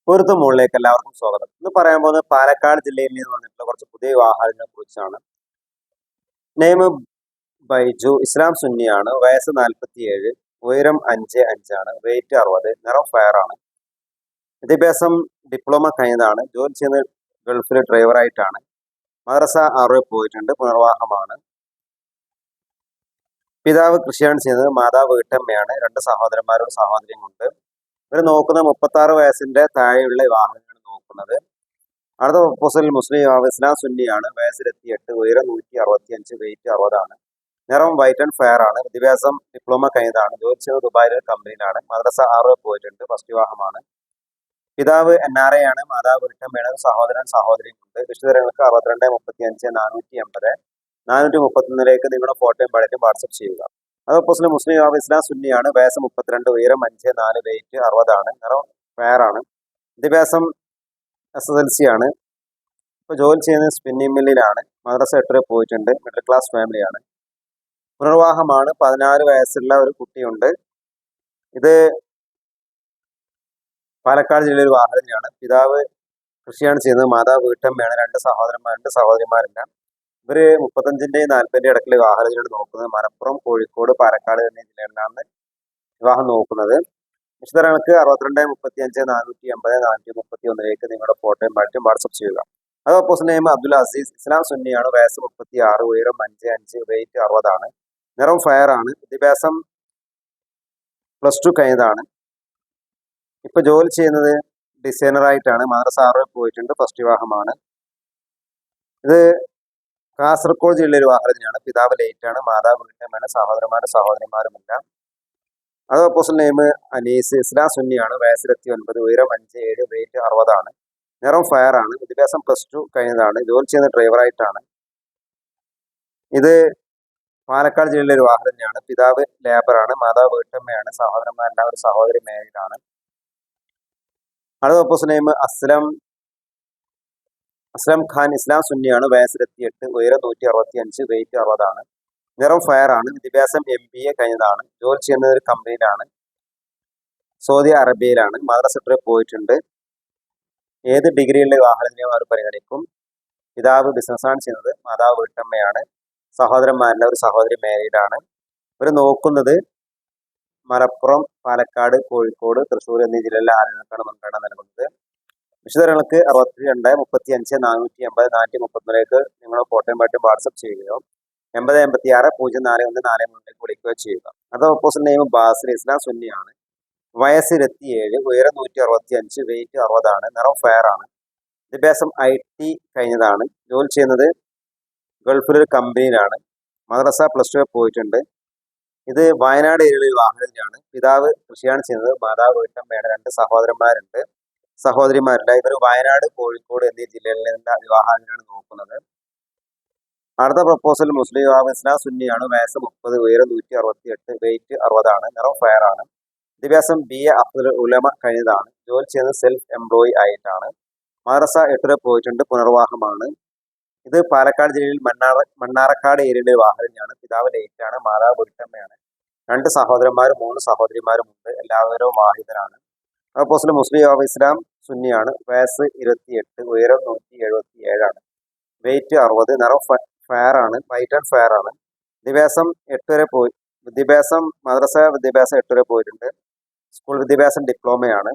പൊരുത്ത മുകളിലേക്ക് എല്ലാവർക്കും സ്വാഗതം. ഇന്ന് പറയാൻ പോകുന്നത് പാലക്കാട് ജില്ലയിൽ നിന്ന് വന്നിട്ടുള്ള കുറച്ച് പുതിയ വിവാഹങ്ങളെ കുറിച്ചാണ്. നെയിം ബൈജു, ഇസ്ലാം സുന്നിയാണ്, വയസ്സ് 47, ഉയരം 5'5" ആണ്, വെയിറ്റ് 60, നിറം ഫയർ ആണ്. വിദ്യാഭ്യാസം ഡിപ്ലോമ കഴിഞ്ഞതാണ്. ജോലി ചെയ്യുന്നത് ഗൾഫിൽ ഡ്രൈവറായിട്ടാണ്. മദ്രസ അറിവ് പോയിട്ടുണ്ട്. പുനർവാഹമാണ്. പിതാവ് കൃഷിയാണ് ചെയ്യുന്നത്. മാതാവ് വീട്ടമ്മയാണ്. 2 സഹോദരന്മാരും സഹോദരിയുമുണ്ട്. ഇവർ നോക്കുന്നത് 36 വയസ്സിന്റെ താഴെയുള്ള വിവാഹങ്ങളാണ് നോക്കുന്നത്. അടുത്ത പ്രപ്പോസൽ മുസ്ലിം യുവാവ്, ഇസ്ലാം സുന്നിയാണ്, വയസ്സ് 28, ഉയരം 165, വെയിറ്റ് 60 ആണ്. നിറം വൈറ്റ് ആൻഡ് ഫെയർ ആണ്. വിദ്യാഭ്യാസം ഡിപ്ലോമ കഴിഞ്ഞതാണ്. ജോലി ചെയ്യുന്നത് ദുബായിലെ കമ്പനിയിലാണ്. മദ്രസ അറിവ് പോയിട്ടുണ്ട്. ഫസ്റ്റ് വിവാഹമാണ്. പിതാവ് NRA ആണ്. മാതാവ് വീട്ടമ്മയാണ്. സഹോദരൻ സഹോദരിയുമുണ്ട്. വിശദങ്ങൾക്ക് 62 35 480 431 നിങ്ങളുടെ ഫോട്ടോയും പടറ്റും വാട്സപ്പ് ചെയ്യുക. അതോപ്പോസിറ്റ് മുസ്ലിം യുവാവ്, ഇസ്ലാം സുന്നിയാണ്, വയസ്സ് 32, ഉയരം 5'4", വെയിറ്റ് 60 ആണ്. നിറം ഫെയർ ആണ്. വിദ്യാഭ്യാസം SSLC ആണ്. ഇപ്പോൾ ജോലി ചെയ്യുന്നത് സ്പിന്നിംഗ് മില്ലിലാണ്. മദ്രസ 8 വരെ പോയിട്ടുണ്ട്. മിഡിൽ ക്ലാസ് ഫാമിലിയാണ്. പുനർവാഹമാണ്. 14 വയസ്സുള്ള ഒരു കുട്ടിയുണ്ട്. ഇത് പാലക്കാട് ജില്ലയിൽ വാഹനത്തിലാണ്. പിതാവ് കൃഷിയാണ് ചെയ്യുന്നത്. മാതാവ് വീട്ടമ്മയാണ്. 2 സഹോദരന്മാരുണ്ട്. സഹോദരിമാരില്ല. ഇവർ 35-ന്റെയും 40-ന്റെയും ഇടയ്ക്കുള്ള വിവാഹത്തിലാണ് നോക്കുന്നത്. മലപ്പുറം, കോഴിക്കോട്, പാലക്കാട് എന്നീ ജില്ലകളിലാണ് വിവാഹം നോക്കുന്നത്. വിശദങ്ങൾക്ക് 62 35 480 431 നിങ്ങളുടെ ഫോട്ടോയും പറ്റും വാട്സപ്പ് ചെയ്യുക. അത് ഓപ്പോസിറ്റ് നെയിം അബ്ദുൽ അസീസ്, ഇസ്ലാം സുന്നിയാണ്, വയസ്സ് 36, ഉയരം 5'5", വെയിറ്റ് 60 ആണ്. നിറം ഫയർ ആണ്. വിദ്യാഭ്യാസം +2 കഴിഞ്ഞതാണ്. ഇപ്പൊ ജോലി ചെയ്യുന്നത് ഡിസൈനറായിട്ടാണ്. മദ്രസ 6 പോയിട്ടുണ്ട്. ഫസ്റ്റ് വിവാഹമാണ്. ഇത് കാസർഗോഡ് ജില്ലയിൽ വിവാഹത്തിനാണ്. പിതാവ് ലേറ്റാണ്. മാതാവ് വീട്ടമ്മയാണ്. സഹോദരന്മാരും സഹോദരിമാരുമില്ല. അത് ഓപ്പോസിറ്റ് നെയിം അനീസ്, ഇസ്ലാം സുന്നിയാണ്, വയസ്സ് 29, ഉയരം 5'7", വെയിറ്റ് 60 ആണ്. നിറം ഫയർ ആണ്. വിദ്യാഭ്യാസം +2 കഴിഞ്ഞതാണ്. ജോലി ചെയ്യുന്ന ഡ്രൈവറായിട്ടാണ്. ഇത് പാലക്കാട് ജില്ലയിലെ ഒരു വാഹനത്തിനാണ്. പിതാവ് ലേബറാണ്. മാതാവ് വീട്ടമ്മയാണ്. സഹോദരന്മാരെല്ലാം ഒരു സഹോദരി മേരിലാണ്. അടുത്ത ഓപ്പോസിറ്റ് നെയിം അസ്ലം ഖാൻ, ഇസ്ലാം സുന്നിയാണ്, വയസ്സ് 28, ഉയരം 165, വെയിറ്റ് 60 ആണ്. നിറം ഫയർ ആണ്. വിദ്യാഭ്യാസം MBA കഴിഞ്ഞതാണ്. ജോലി ചെയ്യുന്ന ഒരു കമ്പനിയിലാണ്. സൗദി അറേബ്യയിലാണ്. മദ്രസ 8 പോയിട്ടുണ്ട്. ഏത് ഡിഗ്രിയുള്ള വിവാഹത്തിനെയും അവർ പരിഗണിക്കും. പിതാവ് ബിസിനസ്സാണ് ചെയ്യുന്നത്. മാതാവ് വീട്ടമ്മയാണ്. സഹോദരന്മാരിലെ ഒരു സഹോദരി മേരിയിലാണ്. ഇവർ നോക്കുന്നത് മലപ്പുറം, പാലക്കാട്, കോഴിക്കോട്, തൃശ്ശൂർ എന്നീ ജില്ലകളിലെ ആളുകൾക്കാണ് മുൻഗണന നൽകുന്നത്. വിശദങ്ങൾക്ക് 62 35 480 431 നിങ്ങളുടെ ഫോട്ടോയും പറ്റും വാട്സപ്പ് ചെയ്യുകയോ 80 86 041 43 വിളിക്കുകയോ ചെയ്യുക. അത് ഓപ്പോസിറ്റ് നെയിം ബാസിൽ, ഇസ്ലാം സുന്നിയാണ്, വയസ്സ് 27, ഉയരം 165, വെയിറ്റ് 60 ആണ്. നിറം ഫെയർ ആണ്. വിദ്യാഭ്യാസം IT കഴിഞ്ഞതാണ്. ജോലി ചെയ്യുന്നത് ഗൾഫിലൊരു കമ്പനിയിലാണ്. മദ്രസ +2 പോയിട്ടുണ്ട്. ഇത് വയനാട് ഏരിയയിൽ വാഹനത്തിലാണ്. പിതാവ് കൃഷിയാണ് ചെയ്യുന്നത്. മാതാവ് വീട്ടമ്മയാണ്. 2 സഹോദരന്മാരുണ്ട്. സഹോദരിമാരില്ല. ഇവർ വയനാട്, കോഴിക്കോട് എന്നീ ജില്ലകളിൽ നിന്നുള്ള വിവാഹങ്ങളാണ് നോക്കുന്നത്. അടുത്ത പ്രപ്പോസൽ മുസ്ലിം യുവാവ്, ഇസ്ലാം സുന്നിയാണ്, വയസ്സ് 30, ഉയരം 168, വെയിറ്റ് 60 ആണ്. നിറം ഫയർ ആണ്. വിദ്യാഭ്യാസം BA അഫ്ദൽ ഉലമ കഴിഞ്ഞതാണ്. ജോലി ചെയ്യുന്നത് സെൽഫ് എംപ്ലോയി ആയിട്ടാണ്. മദ്രസ 8 വരെ പോയിട്ടുണ്ട്. പുനർവാഹമാണ്. ഇത് പാലക്കാട് ജില്ലയിൽ മണ്ണാറക്കാട് ഏരിയയിലെ വാഹനത്തിനാണ്. പിതാവ് ലേറ്റാണ്. മാതാവ് വീട്ടമ്മയാണ്. 2 സഹോദരന്മാരും 3 സഹോദരിമാരും ഉണ്ട്. എല്ലാവരും വാഹിദരാണ്. ഓപ്പോസിറ്റ് മുസ്ലിം യുവാവ്, ഇസ്ലാം സുന്നിയാണ്, വയസ്സ് 28, ഉയരം 177 ആണ്, വെയിറ്റ് 60, നിറം ഫെയർ ആണ്. വൈറ്റ് ആൻഡ് ഫെയർ ആണ്. വിദ്യാഭ്യാസം 8 വരെ മദ്രസ വിദ്യാഭ്യാസം 8 വരെ പോയിട്ടുണ്ട്. സ്കൂൾ വിദ്യാഭ്യാസം ഡിപ്ലോമയാണ്.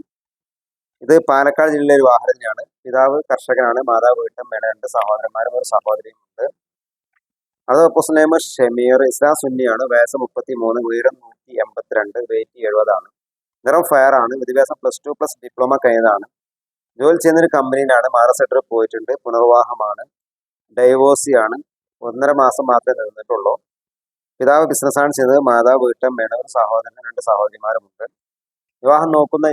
ഇത് പാലക്കാട് ജില്ലയിലെ ഒരു വാഹനത്തിനാണ്. പിതാവ് കർഷകനാണ്. മാതാവ് വീട്ടമ്മയാണ്. 2 സഹോദരന്മാരും ഒരു സഹോദരിയും ഉണ്ട്. അത് ഓപ്പോസിറ്റ് നെയിം ഷമീർ, ഇസ്ലാം സുന്നിയാണ്, വയസ്സ് 33, ഉയരം 182, വെയിറ്റ് 70 ആണ്. നിറം ഫയർ ആണ്. വിദ്യാഭ്യാസം +2 ഡിപ്ലോമ കഴിഞ്ഞതാണ്. ജോലി ചെയ്യുന്നൊരു കമ്പനിയിലാണ്. മദ്രസ 8 പോയിട്ടുണ്ട്. പുനർവാഹമാണ്. ഡൈവോഴ്സിയാണ്. 1.5 മാസം മാത്രമേ നിന്നിട്ടുള്ളൂ. പിതാവ് ബിസിനസ്സാണ് ചെയ്യുന്നത്. മാതാവ് വീട്ടമ്മയാണ്. ഒരു സഹോദരനും 2 സഹോദരിമാരുമുണ്ട്. വിവാഹം നോക്കുന്ന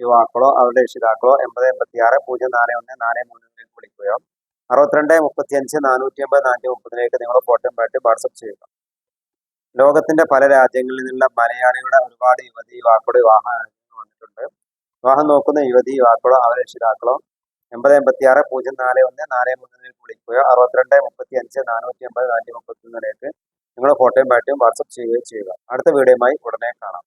യുവാക്കളോ അവരുടെ രക്ഷിതാക്കളോ 80 86 041 433 വിളിക്കുകയോ 62 35 480 430 നിങ്ങളുടെ ഫോട്ടോയും പാട്ട് വാട്സപ്പ് ചെയ്യുക. ലോകത്തിന്റെ പല രാജ്യങ്ങളിൽ നിന്നുള്ള മലയാളികളുടെ ഒരുപാട് യുവാക്കളുടെ വിവാഹം വന്നിട്ടുണ്ട്. വിവാഹം നോക്കുന്ന യുവാക്കളോ അവരുടെ രക്ഷിതാക്കളോ 80 86 041 433 വിളിക്കുകയോ 62 35 480 431 നിങ്ങളുടെ ഫോട്ടോയും പാട്ടും വാട്സപ്പ് ചെയ്യുകയോ ചെയ്യുക. അടുത്ത വീഡിയോയുമായി ഉടനെ കാണാം.